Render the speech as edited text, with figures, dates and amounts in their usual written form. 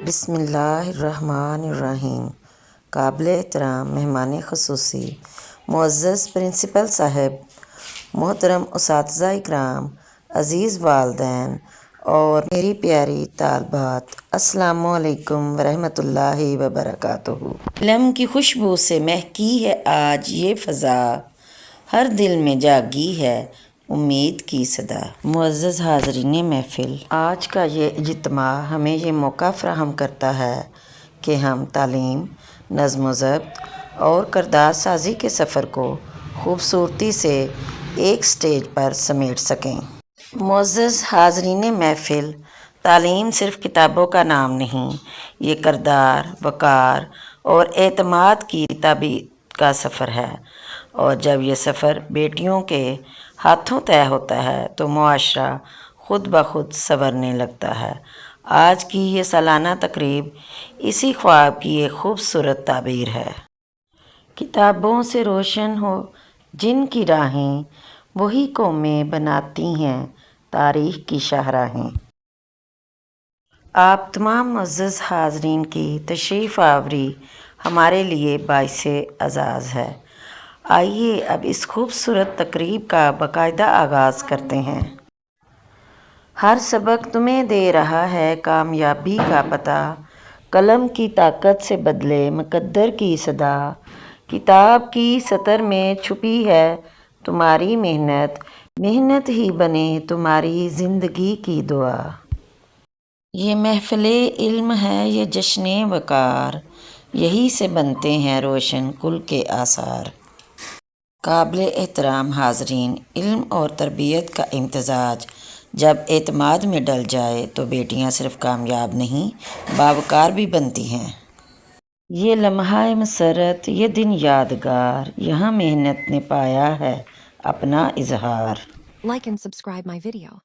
بسم اللہ الرحمن الرحیم۔ قابل احترام مہمان خصوصی معزز پرنسپل صاحب، محترم اساتذہ اکرام، عزیز والدین اور میری پیاری طالبات، السلام علیکم ورحمۃ اللہ وبرکاتہ۔ علم کی خوشبو سے مہکی ہے آج یہ فضا، ہر دل میں جاگی ہے امید کی صدا۔ معزز حاضرین محفل، آج کا یہ اجتماع ہمیں یہ موقع فراہم کرتا ہے کہ ہم تعلیم، نظم و ضبط اور کردار سازی کے سفر کو خوبصورتی سے ایک سٹیج پر سمیٹ سکیں۔ معزز حاضرین محفل، تعلیم صرف کتابوں کا نام نہیں، یہ کردار، وقار اور اعتماد کی تعبیر کا سفر ہے، اور جب یہ سفر بیٹیوں کے ہاتھوں طے ہوتا ہے تو معاشرہ خود بخود سنورنے لگتا ہے۔ آج کی یہ سالانہ تقریب اسی خواب کی ایک خوبصورت تعبیر ہے۔ کتابوں سے روشن ہو جن کی راہیں، وہی قومیں بناتی ہیں تاریخ کی شاہراہیں۔ آپ تمام معزز حاضرین کی تشریف آوری ہمارے لیے باعث اعزاز ہے۔ آئیے اب اس خوبصورت تقریب کا باقاعدہ آغاز کرتے ہیں۔ ہر سبق تمہیں دے رہا ہے کامیابی کا پتہ، قلم کی طاقت سے بدلے مقدر کی صدا، کتاب کی سطر میں چھپی ہے تمہاری محنت، محنت ہی بنے تمہاری زندگی کی دعا۔ یہ محفل علم ہے، یہ جشن وقار، یہی سے بنتے ہیں روشن کل کے آثار۔ قابل احترام حاضرین، علم اور تربیت کا امتزاج جب اعتماد میں ڈل جائے تو بیٹیاں صرف کامیاب نہیں، باوقار بھی بنتی ہیں۔ یہ لمحہ مسرت، یہ دن یادگار، یہاں محنت نے پایا ہے اپنا اظہار۔ Like and subscribe my video.